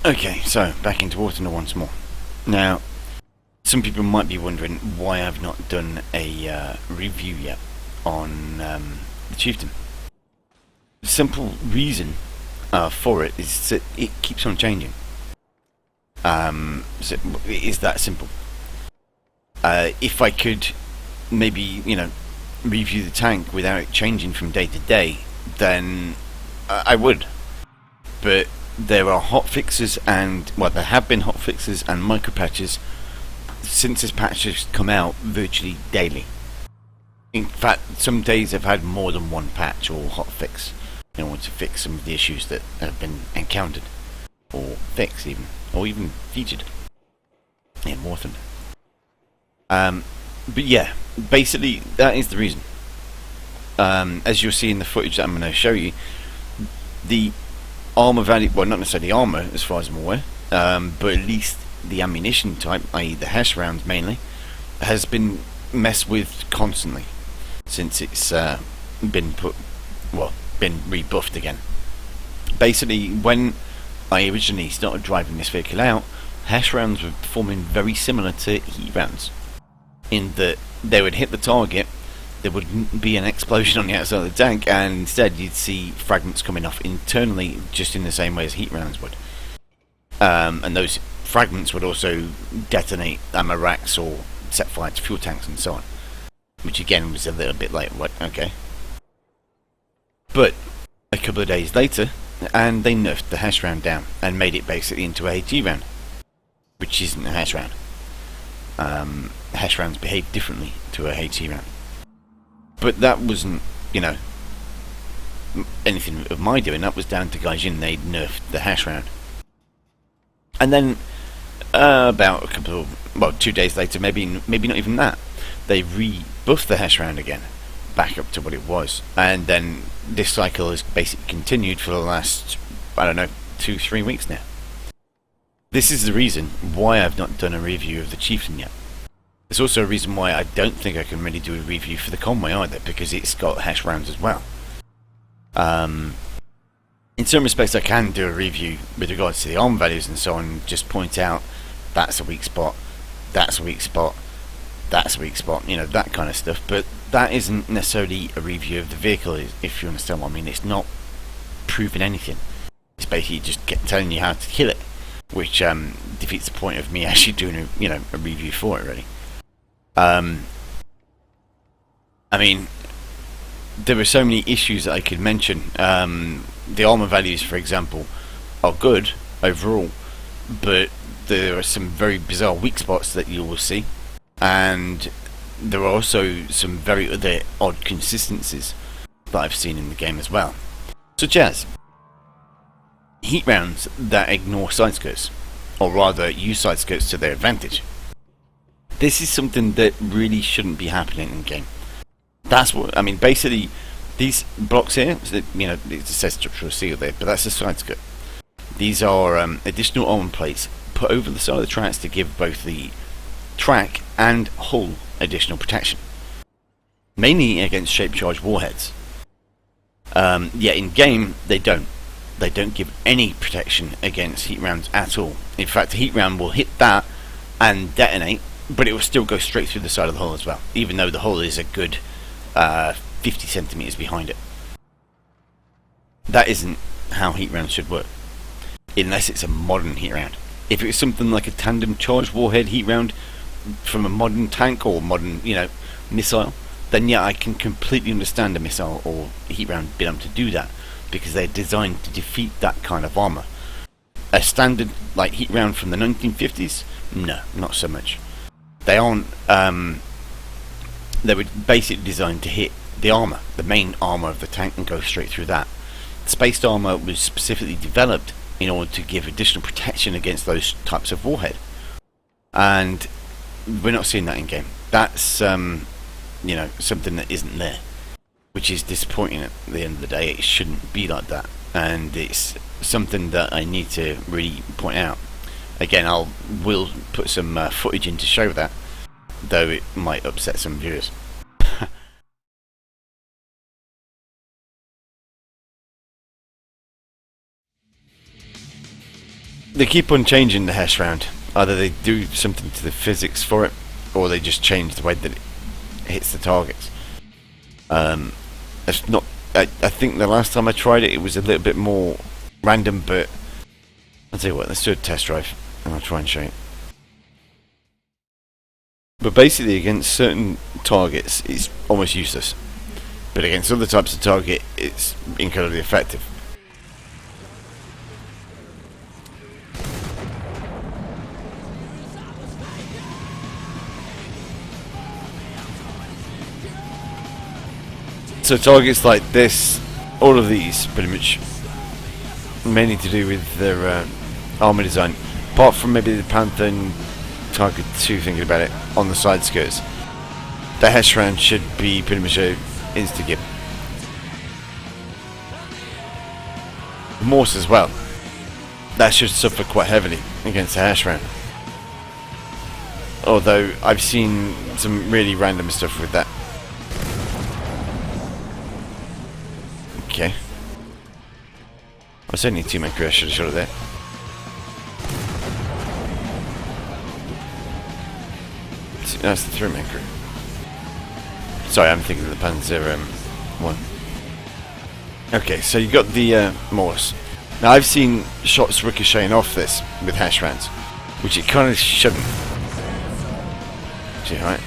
Okay, so back into Waterloo once more. Now, some people might be wondering why I've not done a review yet on the Chieftain. The simple reason for it is that it keeps on changing. So it is that simple. If I could maybe, review the tank without it changing from day to day, then I would. But there are hotfixes and, well, there have been hotfixes and micropatches since this patch has come out virtually daily. In fact, some days I've had more than one patch or hotfix in order to fix some of the issues that have been encountered, or fixed even, or even featured in War Thunder. But yeah, basically that is the reason. As you'll see in the footage that I'm going to show you, the armour value, well, not necessarily armour as far as I'm aware, but at least the ammunition type, i.e. the HESH rounds mainly, has been messed with constantly since it's been rebuffed again. Basically, when I originally started driving this vehicle out, HESH rounds were performing very similar to heat rounds, in that they would hit the target, there would be an explosion on the outside of the tank, and instead you'd see fragments coming off internally just in the same way as heat rounds would. And those fragments would also detonate ammo racks or set fire to fuel tanks and so on, which again was a little bit like, what, okay. But a couple of days later, and they nerfed the HESH round down and made it basically into a HE round, which isn't a HESH round. HESH rounds behave differently to a HE round. But that wasn't, anything of my doing. That was down to Gaijin. They'd nerfed the HESH round. And then, about 2 days later, maybe not even that, they rebuffed the HESH round again, back up to what it was. And then this cycle has basically continued for the last, 2-3 weeks now. This is the reason why I've not done a review of the Chieftain yet. There's also a reason why I don't think I can really do a review for the Conway either, because it's got HESH rounds as well. In some respects I can do a review with regards to the arm values and so on, just point out that's a weak spot, that's a weak spot, that's a weak spot, that kind of stuff. But that isn't necessarily a review of the vehicle, if you understand what I mean. It's not proving anything. It's basically just telling you how to kill it, which defeats the point of me actually doing a review for it, really. I mean, there are so many issues that I could mention. The armour values, for example, are good overall, but there are some very bizarre weak spots that you will see, and there are also some very other odd consistencies that I've seen in the game as well, such as heat rounds that ignore side skirts, or rather use side skirts to their advantage. This is something that really shouldn't be happening in game. That's what I mean. Basically, these blocks here, it says structural seal there, but that's a side skirt. These are additional armor plates put over the side of the tracks to give both the track and hull additional protection, mainly against shaped charge warheads. Yet in game, they don't. They don't give any protection against heat rounds at all. In fact, a heat round will hit that and detonate, but it will still go straight through the side of the hull as well, even though the hull is a good 50 centimeters behind it. That isn't how heat rounds should work, unless it's a modern heat round. If it was something like a tandem charge warhead heat round from a modern tank or modern, missile, then yeah, I can completely understand a missile or heat round being able to do that, because they're designed to defeat that kind of armor. A standard like heat round from the 1950s, no, not so much. They aren't. They were basically designed to hit the armor, the main armor of the tank, and go straight through that. Spaced armor was specifically developed in order to give additional protection against those types of warhead, and we're not seeing that in game. That's something that isn't there, which is disappointing at the end of the day. It shouldn't be like that, and it's something that I need to really point out. Again, will put some footage in to show that, though it might upset some viewers. They keep on changing the HESH round. Either they do something to the physics for it, or they just change the way that it hits the targets. It's not. I think the last time I tried it, it was a little bit more random, but I'll tell you what, let's do a test drive, and I'll try and show you. But basically, against certain targets, it's almost useless. But against other types of target, it's incredibly effective. So targets like this, all of these, pretty much, mainly to do with their armour design, apart from maybe the Panther and Target 2, thinking about it, on the side skirts. The HESH round should be pretty much a insta-gib. Morse as well. That should suffer quite heavily against the HESH round. Although I've seen some really random stuff with that. Okay. I was only 2 Mk.3, I should have shot it there. That's the 3 Mk.3. Sorry, I'm thinking of the Panzer 1. Okay, so you got the Morse. Now I've seen shots ricocheting off this with HESH rounds, which it kind of shouldn't. See, right?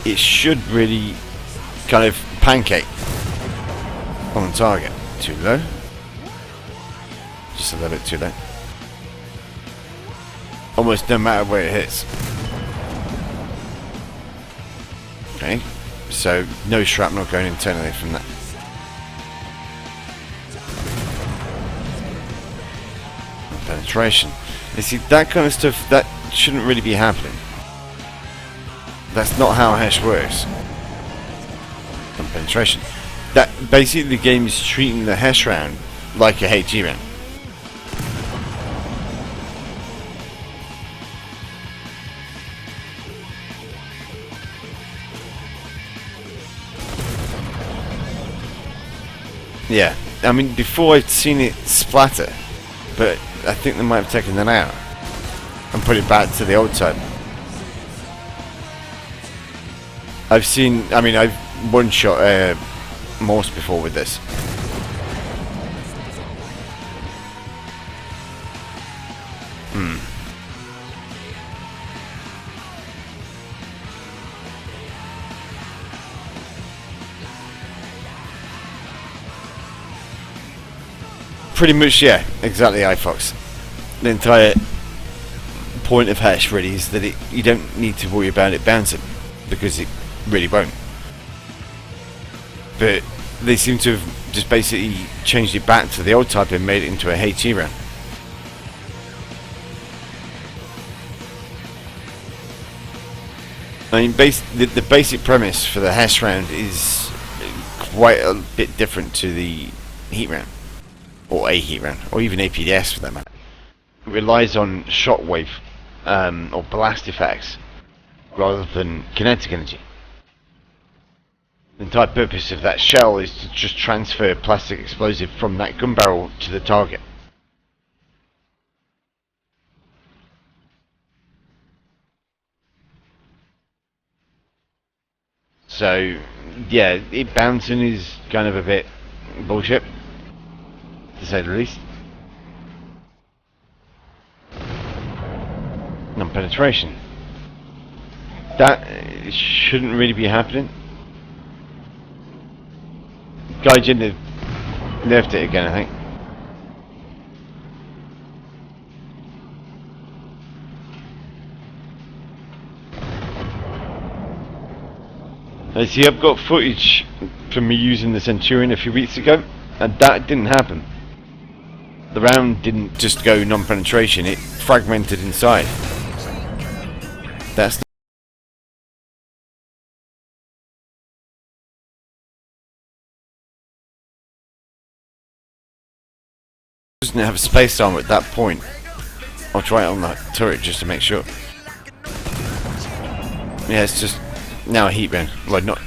It should really kind of pancake on the target. Too low. Just a little bit too low. Almost no matter where it hits. Okay, so no shrapnel going internally from that. Penetration. You see, that kind of stuff, that shouldn't really be happening. That's not how HESH works. And penetration. That basically the game is treating the HESH round like a HE round. Yeah, I mean, before I'd seen it splatter, but I think they might have taken that out and put it back to the old type. I've seen, I mean, I've one-shot Morse before with this. Pretty much, yeah, exactly, iFox. The entire point of HESH really is that you don't need to worry about it bouncing, because it really won't. But they seem to have just basically changed it back to the old type and made it into a HE round. I mean, the basic premise for the HESH round is quite a bit different to the heat round. Or a heat round, or even APDS for that matter. It relies on shockwave or blast effects rather than kinetic energy. The entire purpose of that shell is to just transfer plastic explosive from that gun barrel to the target. So, yeah, it bouncing is kind of a bit bullshit, to say the least. Non-penetration. That shouldn't really be happening. Gaijin nerfed it again, I think. See, I've got footage from me using the Centurion a few weeks ago, and that didn't happen. The round didn't just go non-penetration, it fragmented inside. That's doesn't have a space armor at that point. I'll try it on that turret just to make sure. Yeah, it's just now a heat round. Well, not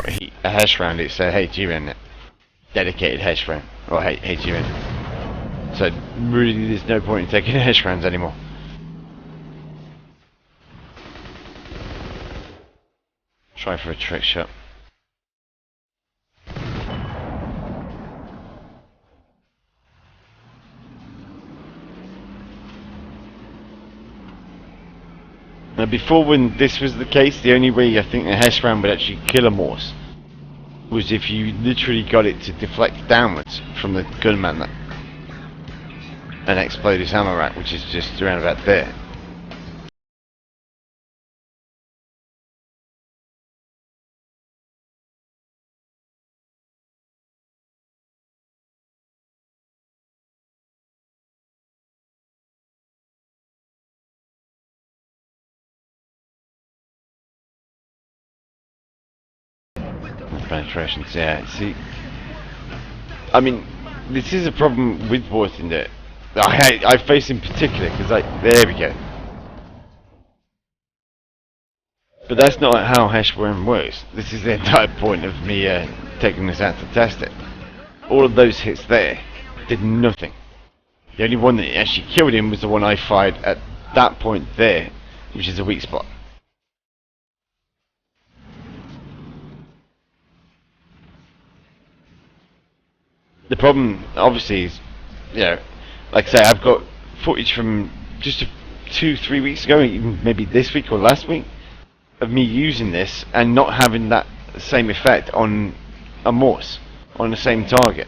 a HESH round, it's a HE round. Dedicated HESH round. Or hate you in. So really there's no point in taking HESH rounds anymore. Try for a trick shot. Now before, when this was the case, the only way I think a HESH round would actually kill a Morse was if you literally got it to deflect downwards from the gunman and explode his ammo rack, which is just around about there. Penetrations, yeah. See, I mean, this is a problem with voicing that I face in particular, because there we go. But that's not how HESH works. This is the entire point of me taking this out to test it. All of those hits there did nothing. The only one that actually killed him was the one I fired at that point there, which is a weak spot. The problem, obviously, is, you know, like I say, I've got footage from just 2-3 weeks ago, even maybe this week or last week, of me using this and not having that same effect on a Morse, on the same target.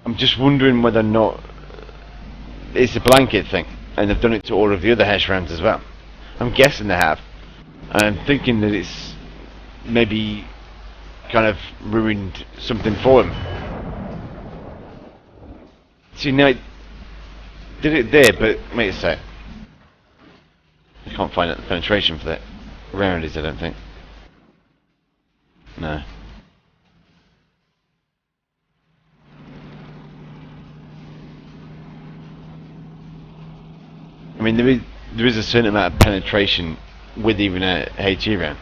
I'm just wondering whether or not it's a blanket thing, and they've done it to all of the other HESH rounds as well. I'm guessing they have. And I'm thinking that it's maybe kind of ruined something for them. See, now it did it there, but wait a sec. I can't find out the penetration for that round is, I don't think. No. I mean, there is a certain amount of penetration with even a HE round.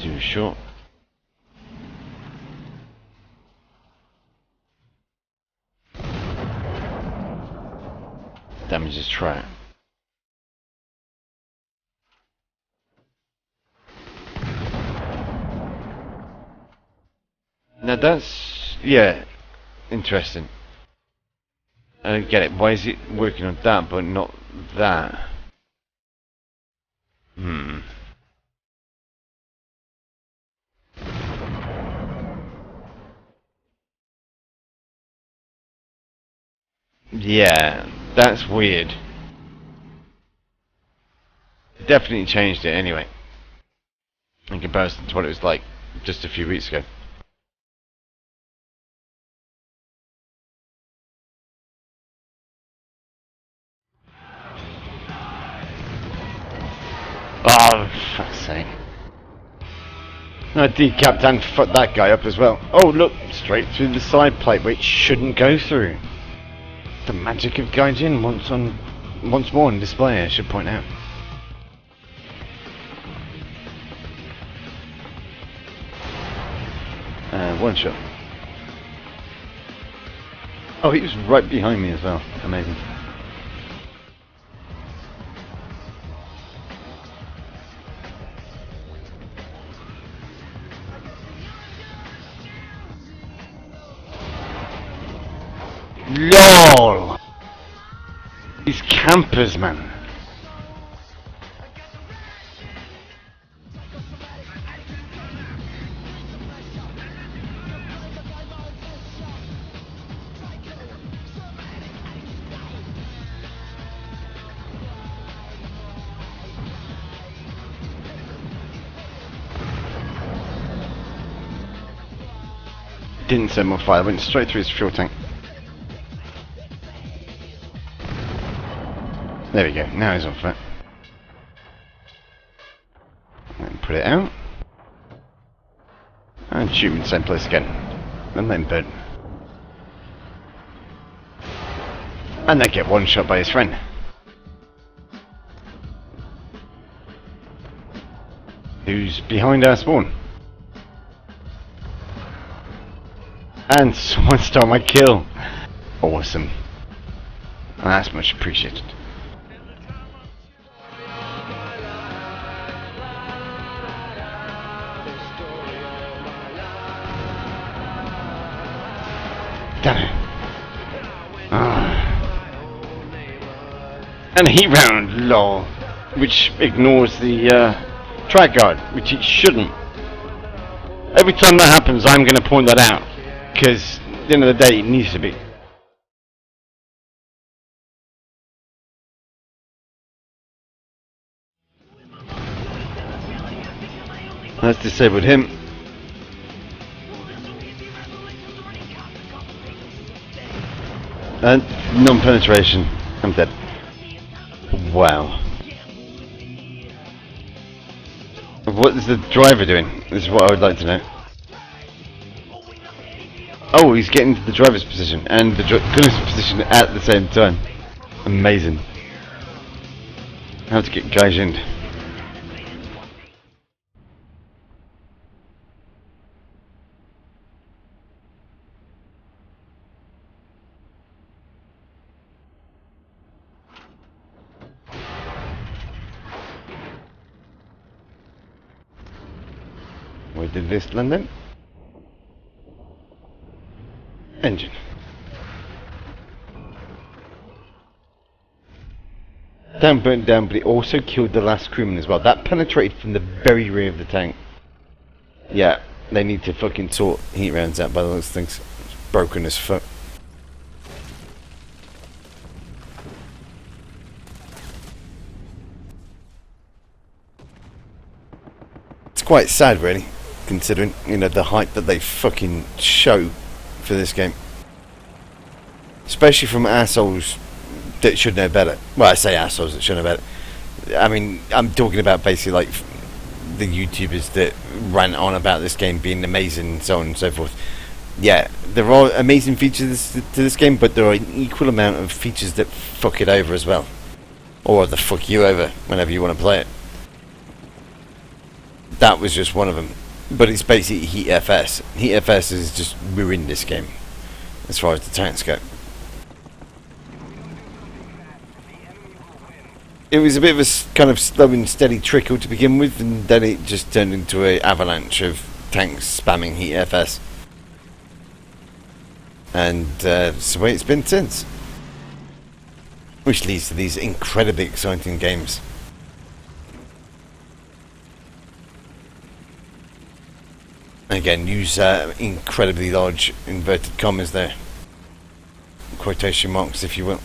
Too short. Damages track. Now that's, yeah, interesting. I don't get it. Why is it working on that but not that? Yeah, that's weird. Definitely changed it anyway, in comparison to what it was like just a few weeks ago. Oh, for fuck's sake. I decapped and fucked that guy up as well. Oh, look, straight through the side plate, which shouldn't go through. The magic of Gaijin once more on display, I should point out. One shot. Oh, he was right behind me as well. Amazing. LOL! These campers, man. Didn't set more fire, went straight through his fuel tank. There we go, now he's off it. And put it out. And shoot him in the same place again. And then burn. And then get one shot by his friend. who's behind our spawn. And someone stole my kill. Awesome. That's much appreciated. Damn it. And a heat round, lol. Which ignores the track guard, which it shouldn't. Every time that happens, I'm going to point that out. Because at the end of the day, it needs to be. Let's disable him. And non-penetration. I'm dead. Wow. What is the driver doing? This is what I would like to know. Oh, he's getting to the driver's position and the gunner's position at the same time. Amazing. How to get Gaijined. Where did this land then? Engine. Tank burnt down, but it also killed the last crewman as well. That penetrated from the very rear of the tank. Yeah, they need to fucking sort heat rounds out by those things. It's broken as fuck. It's quite sad, really, considering, you know, the hype that they fucking show for this game, especially from assholes that should know better. Well, I say assholes that should know better. I mean, I'm talking about basically like the YouTubers that rant on about this game being amazing and so on and so forth. Yeah, there are amazing features to this game, but there are an equal amount of features that fuck it over as well, or the fuck you over whenever you want to play it. That was just one of them. But it's basically HEATFS. HEATFS has just ruined this game as far as the tanks go. It was a bit of a kind of slow and steady trickle to begin with, and then it just turned into an avalanche of tanks spamming HEATFS. And that's the way it's been since. Which leads to these incredibly exciting games. Again, use incredibly large inverted commas there. Quotation marks, if you will.